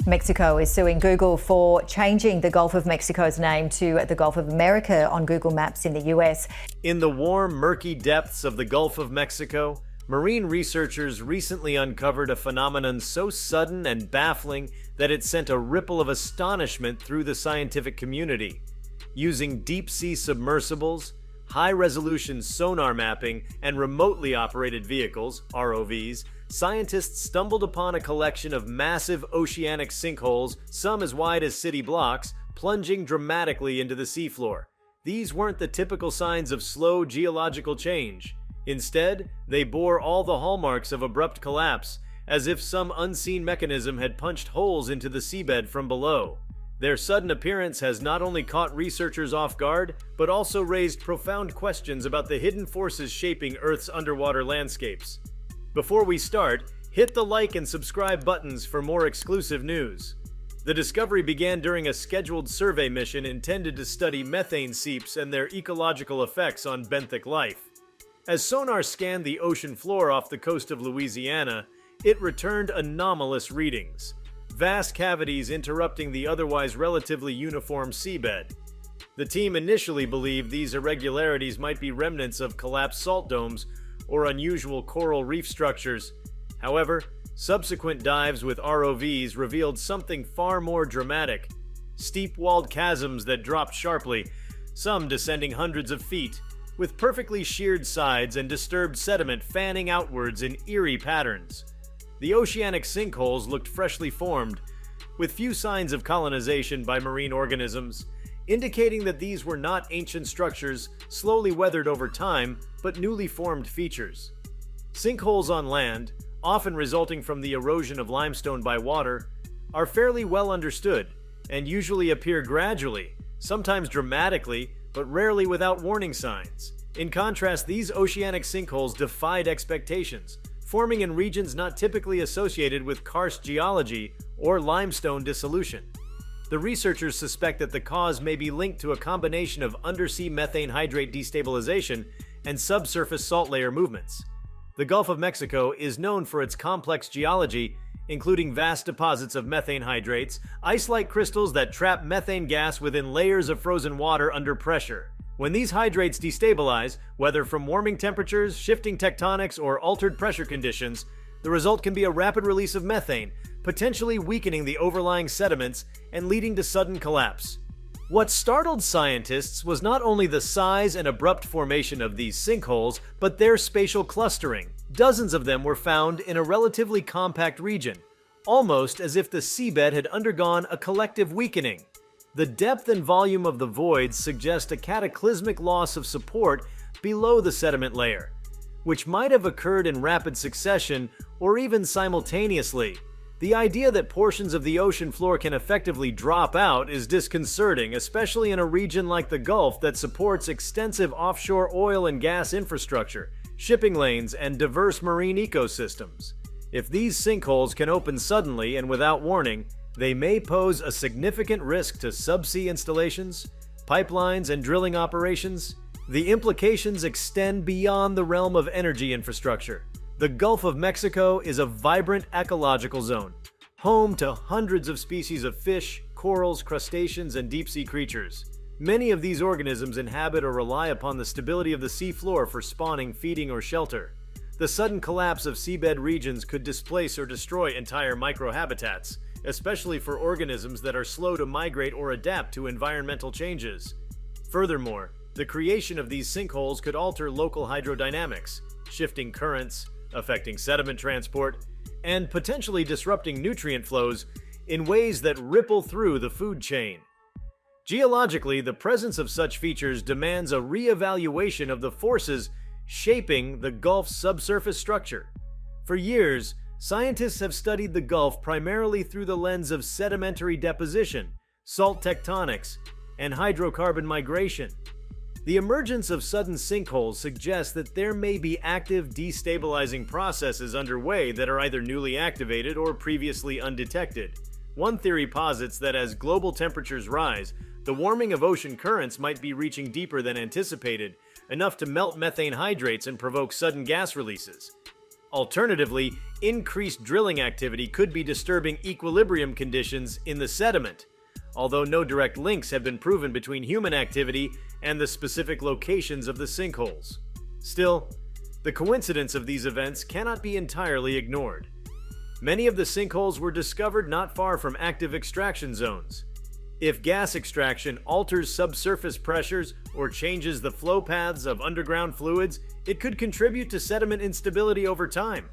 Mexico is suing Google for changing the Gulf of Mexico's name to the Gulf of America on Google Maps in the US. In the warm, murky depths of the Gulf of Mexico, marine researchers recently uncovered a phenomenon so sudden and baffling that it sent a ripple of astonishment through the scientific community. Using deep-sea submersibles, high-resolution sonar mapping, and remotely operated vehicles, ROVs, scientists stumbled upon a collection of massive oceanic sinkholes, some as wide as city blocks, plunging dramatically into the seafloor. These weren't the typical signs of slow geological change. Instead, they bore all the hallmarks of abrupt collapse, as if some unseen mechanism had punched holes into the seabed from below. Their sudden appearance has not only caught researchers off guard, but also raised profound questions about the hidden forces shaping Earth's underwater landscapes. Before we start, hit the like and subscribe buttons for more exclusive news. The discovery began during a scheduled survey mission intended to study methane seeps and their ecological effects on benthic life. As sonar scanned the ocean floor off the coast of Louisiana, it returned anomalous readings, vast cavities interrupting the otherwise relatively uniform seabed. The team initially believed these irregularities might be remnants of collapsed salt domes or unusual coral reef structures. However, subsequent dives with ROVs revealed something far more dramatic: steep-walled chasms that dropped sharply, some descending hundreds of feet, with perfectly sheared sides and disturbed sediment fanning outwards in eerie patterns. The Oceanic Sinkholes looked freshly formed, with few signs of colonization by marine organisms, indicating that these were not ancient structures slowly weathered over time, but newly formed features. Sinkholes on land, often resulting from the erosion of limestone by water, are fairly well understood and usually appear gradually, sometimes dramatically, but rarely without warning signs. In contrast, these oceanic sinkholes defied expectations, forming in regions not typically associated with karst geology or limestone dissolution. The researchers suspect that the cause may be linked to a combination of undersea methane hydrate destabilization and subsurface salt layer movements. The Gulf of Mexico is known for its complex geology, including vast deposits of methane hydrates, ice-like crystals that trap methane gas within layers of frozen water under pressure. When these hydrates destabilize, whether from warming temperatures, shifting tectonics, or altered pressure conditions, the result can be a rapid release of methane, potentially weakening the overlying sediments and leading to sudden collapse. What startled scientists was not only the size and abrupt formation of these sinkholes, but their spatial clustering. Dozens of them were found in a relatively compact region, almost as if the seabed had undergone a collective weakening. The depth and volume of the voids suggest a cataclysmic loss of support below the sediment layer, which might have occurred in rapid succession or even simultaneously. The idea that portions of the ocean floor can effectively drop out is disconcerting, especially in a region like the Gulf that supports extensive offshore oil and gas infrastructure, shipping lanes, and diverse marine ecosystems. If these sinkholes can open suddenly and without warning, they may pose a significant risk to subsea installations, pipelines, and drilling operations. The implications extend beyond the realm of energy infrastructure. The Gulf of Mexico is a vibrant ecological zone, home to hundreds of species of fish, corals, crustaceans, and deep-sea creatures. Many of these organisms inhabit or rely upon the stability of the seafloor for spawning, feeding, or shelter. The sudden collapse of seabed regions could displace or destroy entire microhabitats, especially for organisms that are slow to migrate or adapt to environmental changes. Furthermore, the creation of these sinkholes could alter local hydrodynamics, shifting currents, affecting sediment transport, and potentially disrupting nutrient flows in ways that ripple through the food chain. Geologically, the presence of such features demands a re-evaluation of the forces shaping the Gulf's subsurface structure. For years, scientists have studied the Gulf primarily through the lens of sedimentary deposition, salt tectonics, and hydrocarbon migration. The emergence of sudden sinkholes suggests that there may be active destabilizing processes underway that are either newly activated or previously undetected. One theory posits that as global temperatures rise, the warming of ocean currents might be reaching deeper than anticipated, enough to melt methane hydrates and provoke sudden gas releases. Alternatively, increased drilling activity could be disturbing equilibrium conditions in the sediment, although no direct links have been proven between human activity and the specific locations of the sinkholes. Still, the coincidence of these events cannot be entirely ignored. Many of the sinkholes were discovered not far from active extraction zones. If gas extraction alters subsurface pressures or changes the flow paths of underground fluids, it could contribute to sediment instability over time.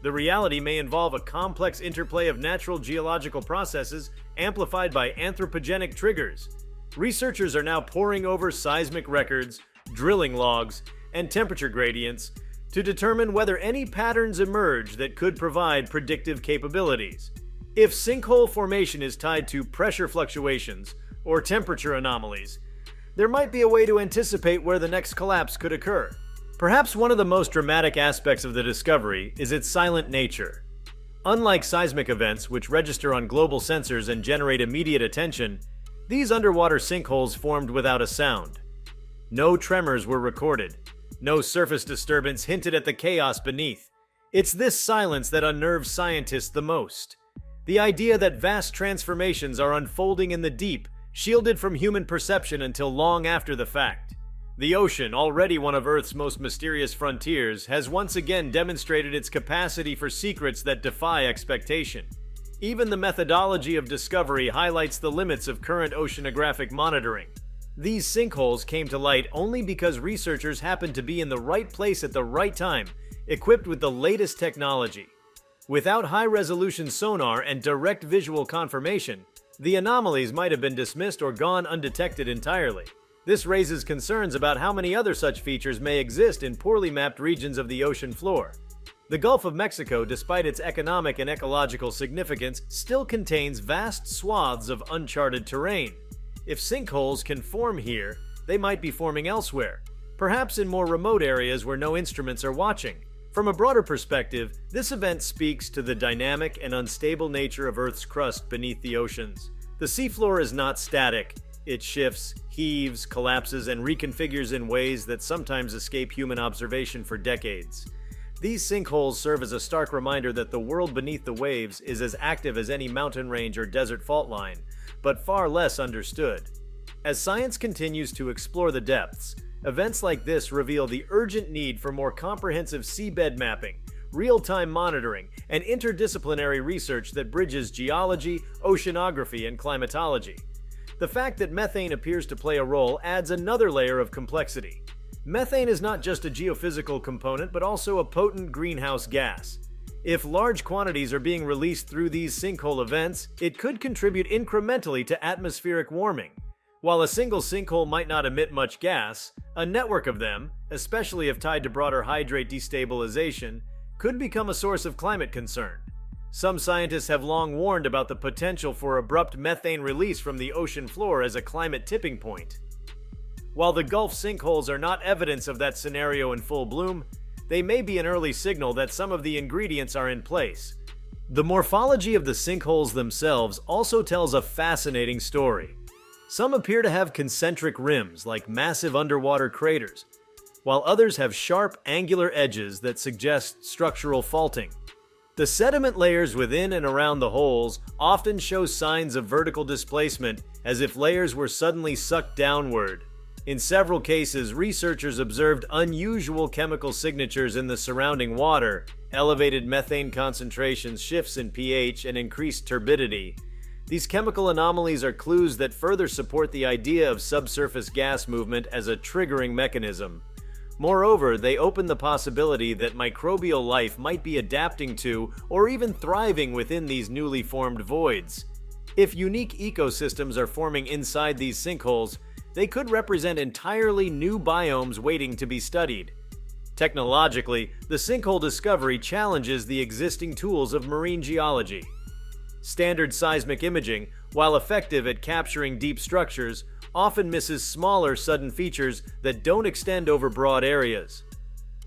The reality may involve a complex interplay of natural geological processes amplified by anthropogenic triggers. Researchers are now poring over seismic records, drilling logs, and temperature gradients to determine whether any patterns emerge that could provide predictive capabilities. If sinkhole formation is tied to pressure fluctuations or temperature anomalies, there might be a way to anticipate where the next collapse could occur. Perhaps one of the most dramatic aspects of the discovery is its silent nature. Unlike seismic events, which register on global sensors and generate immediate attention, these underwater sinkholes formed without a sound. No tremors were recorded. No surface disturbance hinted at the chaos beneath. It's this silence that unnerves scientists the most. The idea that vast transformations are unfolding in the deep, shielded from human perception until long after the fact. The ocean, already one of Earth's most mysterious frontiers, has once again demonstrated its capacity for secrets that defy expectation. Even the methodology of discovery highlights the limits of current oceanographic monitoring. These sinkholes came to light only because researchers happened to be in the right place at the right time, equipped with the latest technology. Without high-resolution sonar and direct visual confirmation, the anomalies might have been dismissed or gone undetected entirely. This raises concerns about how many other such features may exist in poorly mapped regions of the ocean floor. The Gulf of Mexico, despite its economic and ecological significance, still contains vast swaths of uncharted terrain. If sinkholes can form here, they might be forming elsewhere, perhaps in more remote areas where no instruments are watching. From a broader perspective, this event speaks to the dynamic and unstable nature of Earth's crust beneath the oceans. The seafloor is not static. It shifts, heaves, collapses, and reconfigures in ways that sometimes escape human observation for decades. These sinkholes serve as a stark reminder that the world beneath the waves is as active as any mountain range or desert fault line, but far less understood. As science continues to explore the depths, events like this reveal the urgent need for more comprehensive seabed mapping, real-time monitoring, and interdisciplinary research that bridges geology, oceanography, and climatology. The fact that methane appears to play a role adds another layer of complexity. Methane is not just a geophysical component, but also a potent greenhouse gas. If large quantities are being released through these sinkhole events, it could contribute incrementally to atmospheric warming. While a single sinkhole might not emit much gas, a network of them, especially if tied to broader hydrate destabilization, could become a source of climate concern. Some scientists have long warned about the potential for abrupt methane release from the ocean floor as a climate tipping point. While the Gulf sinkholes are not evidence of that scenario in full bloom, they may be an early signal that some of the ingredients are in place. The morphology of the sinkholes themselves also tells a fascinating story. Some appear to have concentric rims like massive underwater craters, while others have sharp, angular edges that suggest structural faulting. The sediment layers within and around the holes often show signs of vertical displacement, as if layers were suddenly sucked downward. In several cases, researchers observed unusual chemical signatures in the surrounding water, elevated methane concentrations, shifts in pH, and increased turbidity. These chemical anomalies are clues that further support the idea of subsurface gas movement as a triggering mechanism. Moreover, they open the possibility that microbial life might be adapting to or even thriving within these newly formed voids. If unique ecosystems are forming inside these sinkholes, they could represent entirely new biomes waiting to be studied. Technologically, the sinkhole discovery challenges the existing tools of marine geology. Standard seismic imaging, while effective at capturing deep structures, often misses smaller, sudden features that don't extend over broad areas.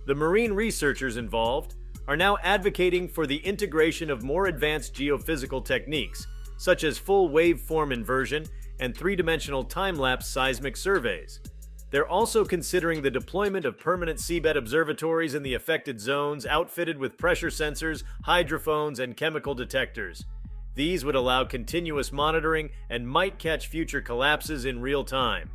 The marine researchers involved are now advocating for the integration of more advanced geophysical techniques, such as full waveform inversion and three-dimensional time-lapse seismic surveys. They're also considering the deployment of permanent seabed observatories in the affected zones, outfitted with pressure sensors, hydrophones, and chemical detectors. These would allow continuous monitoring and might catch future collapses in real time.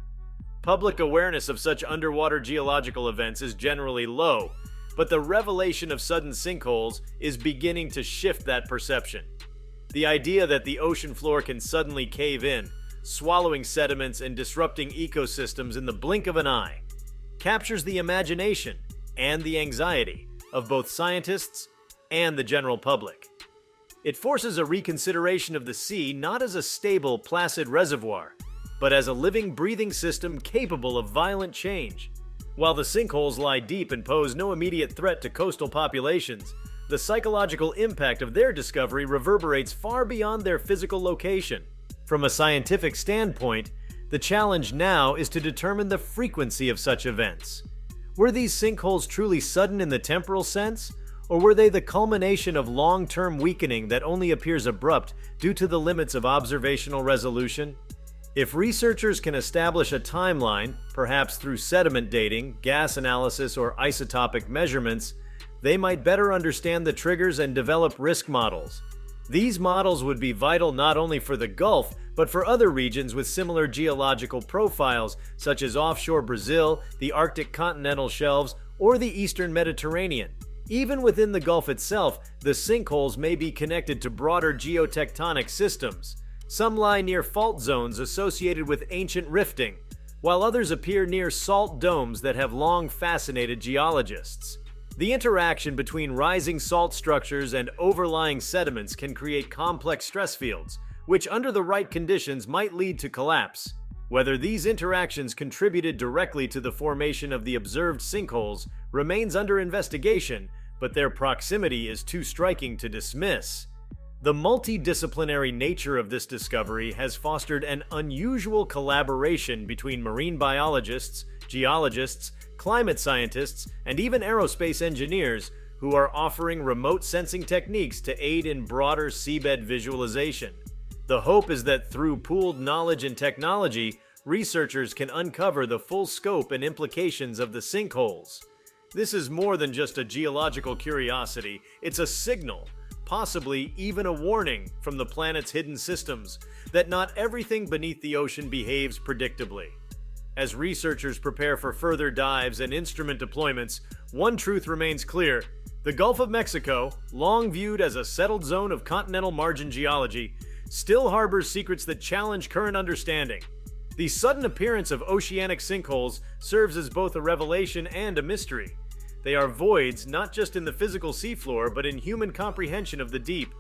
Public awareness of such underwater geological events is generally low, but the revelation of sudden sinkholes is beginning to shift that perception. The idea that the ocean floor can suddenly cave in, swallowing sediments and disrupting ecosystems in the blink of an eye, captures the imagination and the anxiety of both scientists and the general public. It forces a reconsideration of the sea not as a stable, placid reservoir, but as a living, breathing system capable of violent change. While the sinkholes lie deep and pose no immediate threat to coastal populations, the psychological impact of their discovery reverberates far beyond their physical location. From a scientific standpoint, the challenge now is to determine the frequency of such events. Were these sinkholes truly sudden in the temporal sense, or were they the culmination of long-term weakening that only appears abrupt due to the limits of observational resolution? If researchers can establish a timeline, perhaps through sediment dating, gas analysis, or isotopic measurements, they might better understand the triggers and develop risk models. These models would be vital not only for the Gulf, but for other regions with similar geological profiles, such as offshore Brazil, the Arctic continental shelves, or the Eastern Mediterranean. Even within the Gulf itself, the sinkholes may be connected to broader geotectonic systems. Some lie near fault zones associated with ancient rifting, while others appear near salt domes that have long fascinated geologists. The interaction between rising salt structures and overlying sediments can create complex stress fields, which under the right conditions might lead to collapse. Whether these interactions contributed directly to the formation of the observed sinkholes remains under investigation, but their proximity is too striking to dismiss. The multidisciplinary nature of this discovery has fostered an unusual collaboration between marine biologists, geologists, climate scientists, and even aerospace engineers who are offering remote sensing techniques to aid in broader seabed visualization. The hope is that through pooled knowledge and technology, researchers can uncover the full scope and implications of the sinkholes. This is more than just a geological curiosity, it's a signal, possibly even a warning from the planet's hidden systems, that not everything beneath the ocean behaves predictably. As researchers prepare for further dives and instrument deployments, one truth remains clear. The Gulf of Mexico, long viewed as a settled zone of continental margin geology, still harbors secrets that challenge current understanding. The sudden appearance of oceanic sinkholes serves as both a revelation and a mystery. They are voids not just in the physical seafloor, but in human comprehension of the deep.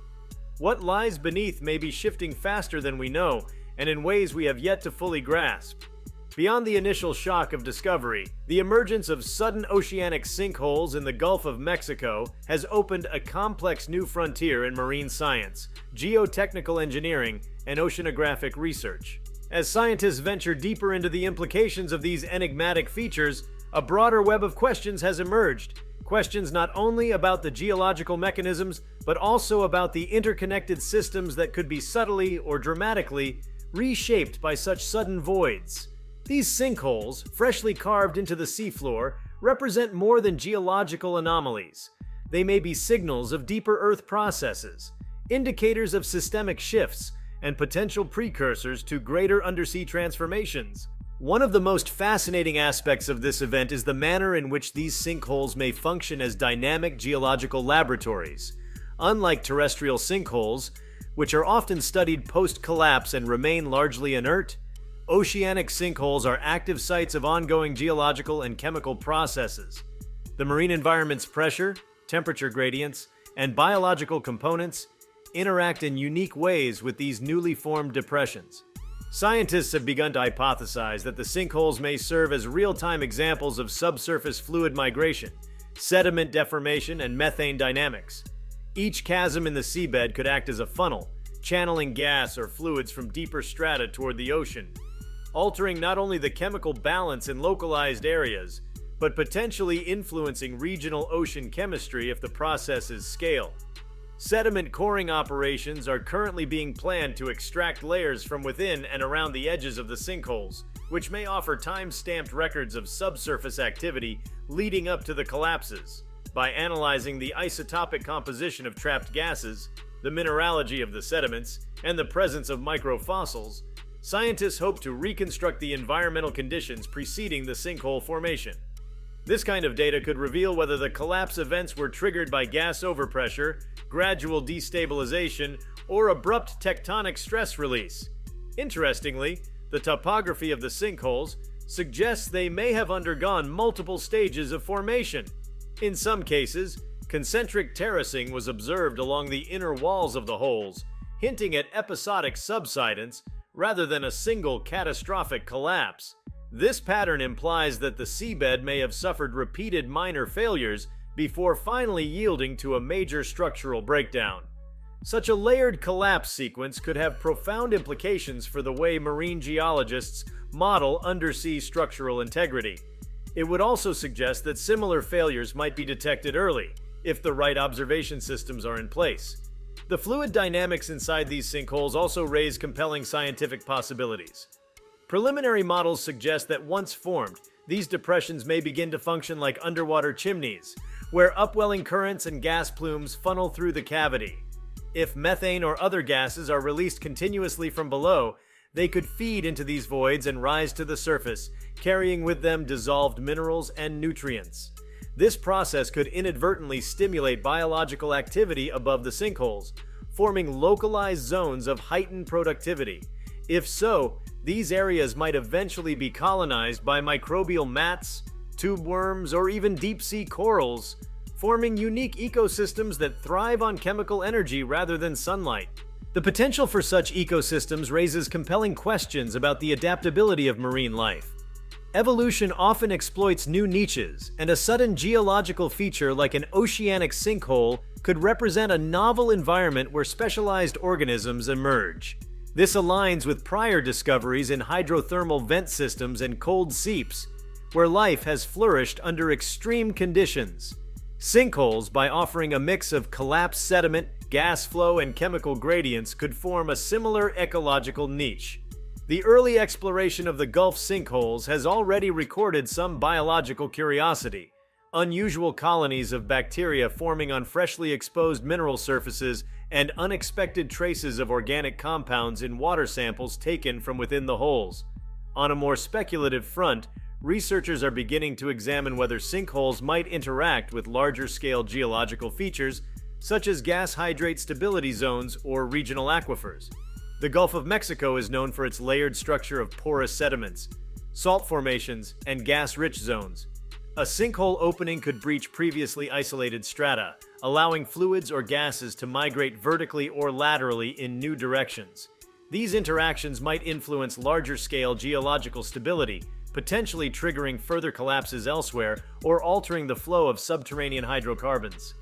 What lies beneath may be shifting faster than we know, and in ways we have yet to fully grasp. Beyond the initial shock of discovery, the emergence of sudden oceanic sinkholes in the Gulf of Mexico has opened a complex new frontier in marine science, geotechnical engineering, and oceanographic research. As scientists venture deeper into the implications of these enigmatic features, a broader web of questions has emerged. Questions not only about the geological mechanisms, but also about the interconnected systems that could be subtly or dramatically reshaped by such sudden voids. These sinkholes, freshly carved into the seafloor, represent more than geological anomalies. They may be signals of deeper Earth processes, indicators of systemic shifts, and potential precursors to greater undersea transformations. One of the most fascinating aspects of this event is the manner in which these sinkholes may function as dynamic geological laboratories. Unlike terrestrial sinkholes, which are often studied post-collapse and remain largely inert, oceanic sinkholes are active sites of ongoing geological and chemical processes. The marine environment's pressure, temperature gradients, and biological components interact in unique ways with these newly formed depressions. Scientists have begun to hypothesize that the sinkholes may serve as real-time examples of subsurface fluid migration, sediment deformation, and methane dynamics. Each chasm in the seabed could act as a funnel, channeling gas or fluids from deeper strata toward the ocean, altering not only the chemical balance in localized areas, but potentially influencing regional ocean chemistry if the processes scale. Sediment coring operations are currently being planned to extract layers from within and around the edges of the sinkholes, which may offer time-stamped records of subsurface activity leading up to the collapses. By analyzing the isotopic composition of trapped gases, the mineralogy of the sediments, and the presence of microfossils, scientists hope to reconstruct the environmental conditions preceding the sinkhole formation. This kind of data could reveal whether the collapse events were triggered by gas overpressure, gradual destabilization, or abrupt tectonic stress release. Interestingly, the topography of the sinkholes suggests they may have undergone multiple stages of formation. In some cases, concentric terracing was observed along the inner walls of the holes, hinting at episodic subsidence rather than a single catastrophic collapse. This pattern implies that the seabed may have suffered repeated minor failures before finally yielding to a major structural breakdown. Such a layered collapse sequence could have profound implications for the way marine geologists model undersea structural integrity. It would also suggest that similar failures might be detected early, if the right observation systems are in place. The fluid dynamics inside these sinkholes also raise compelling scientific possibilities. Preliminary models suggest that once formed, these depressions may begin to function like underwater chimneys, where upwelling currents and gas plumes funnel through the cavity. If methane or other gases are released continuously from below, they could feed into these voids and rise to the surface, carrying with them dissolved minerals and nutrients. This process could inadvertently stimulate biological activity above the sinkholes, forming localized zones of heightened productivity. If so, these areas might eventually be colonized by microbial mats, tube worms, or even deep-sea corals, forming unique ecosystems that thrive on chemical energy rather than sunlight. The potential for such ecosystems raises compelling questions about the adaptability of marine life. Evolution often exploits new niches, and a sudden geological feature like an oceanic sinkhole could represent a novel environment where specialized organisms emerge. This aligns with prior discoveries in hydrothermal vent systems and cold seeps, where life has flourished under extreme conditions. Sinkholes, by offering a mix of collapsed sediment, gas flow, and chemical gradients, could form a similar ecological niche. The early exploration of the Gulf sinkholes has already recorded some biological curiosity. Unusual colonies of bacteria forming on freshly exposed mineral surfaces and unexpected traces of organic compounds in water samples taken from within the holes. On a more speculative front, researchers are beginning to examine whether sinkholes might interact with larger-scale geological features, such as gas hydrate stability zones or regional aquifers. The Gulf of Mexico is known for its layered structure of porous sediments, salt formations, and gas-rich zones. A sinkhole opening could breach previously isolated strata, allowing fluids or gases to migrate vertically or laterally in new directions. These interactions might influence larger-scale geological stability, potentially triggering further collapses elsewhere or altering the flow of subterranean hydrocarbons.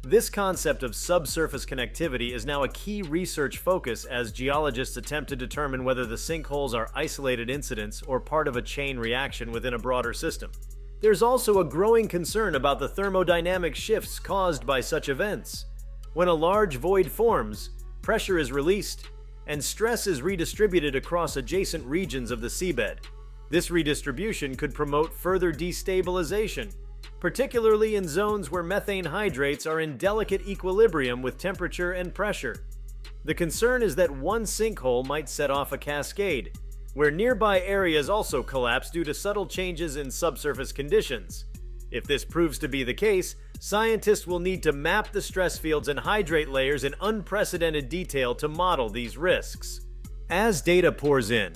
This concept of subsurface connectivity is now a key research focus as geologists attempt to determine whether the sinkholes are isolated incidents or part of a chain reaction within a broader system. There's also a growing concern about the thermodynamic shifts caused by such events. When a large void forms, pressure is released, and stress is redistributed across adjacent regions of the seabed. This redistribution could promote further destabilization, particularly in zones where methane hydrates are in delicate equilibrium with temperature and pressure. The concern is that one sinkhole might set off a cascade, where nearby areas also collapse due to subtle changes in subsurface conditions. If this proves to be the case, scientists will need to map the stress fields and hydrate layers in unprecedented detail to model these risks. As data pours in,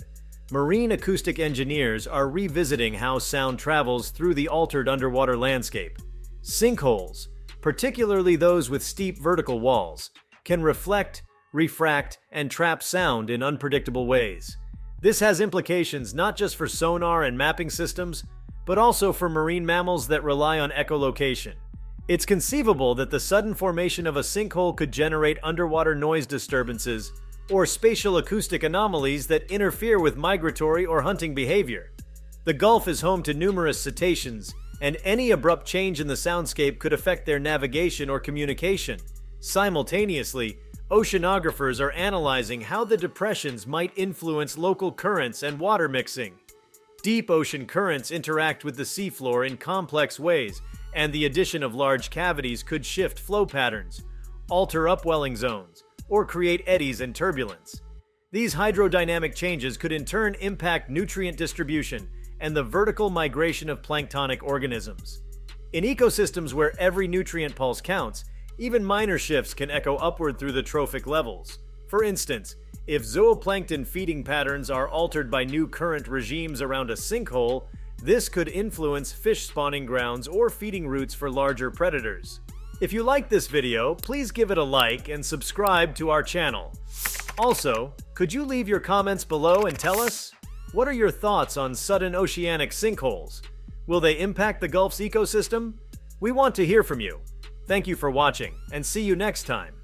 marine acoustic engineers are revisiting how sound travels through the altered underwater landscape. Sinkholes, particularly those with steep vertical walls, can reflect, refract, and trap sound in unpredictable ways. This has implications not just for sonar and mapping systems, but also for marine mammals that rely on echolocation. It's conceivable that the sudden formation of a sinkhole could generate underwater noise disturbances or spatial acoustic anomalies that interfere with migratory or hunting behavior. The Gulf is home to numerous cetaceans, and any abrupt change in the soundscape could affect their navigation or communication. Simultaneously, oceanographers are analyzing how the depressions might influence local currents and water mixing. Deep ocean currents interact with the seafloor in complex ways, and the addition of large cavities could shift flow patterns, alter upwelling zones, or create eddies and turbulence. These hydrodynamic changes could in turn impact nutrient distribution and the vertical migration of planktonic organisms. In ecosystems where every nutrient pulse counts, even minor shifts can echo upward through the trophic levels. For instance, if zooplankton feeding patterns are altered by new current regimes around a sinkhole, this could influence fish spawning grounds or feeding routes for larger predators. If you like this video, please give it a like and subscribe to our channel. Also, could you leave your comments below and tell us, what are your thoughts on sudden oceanic sinkholes? Will they impact the Gulf's ecosystem? We want to hear from you. Thank you for watching, and see you next time.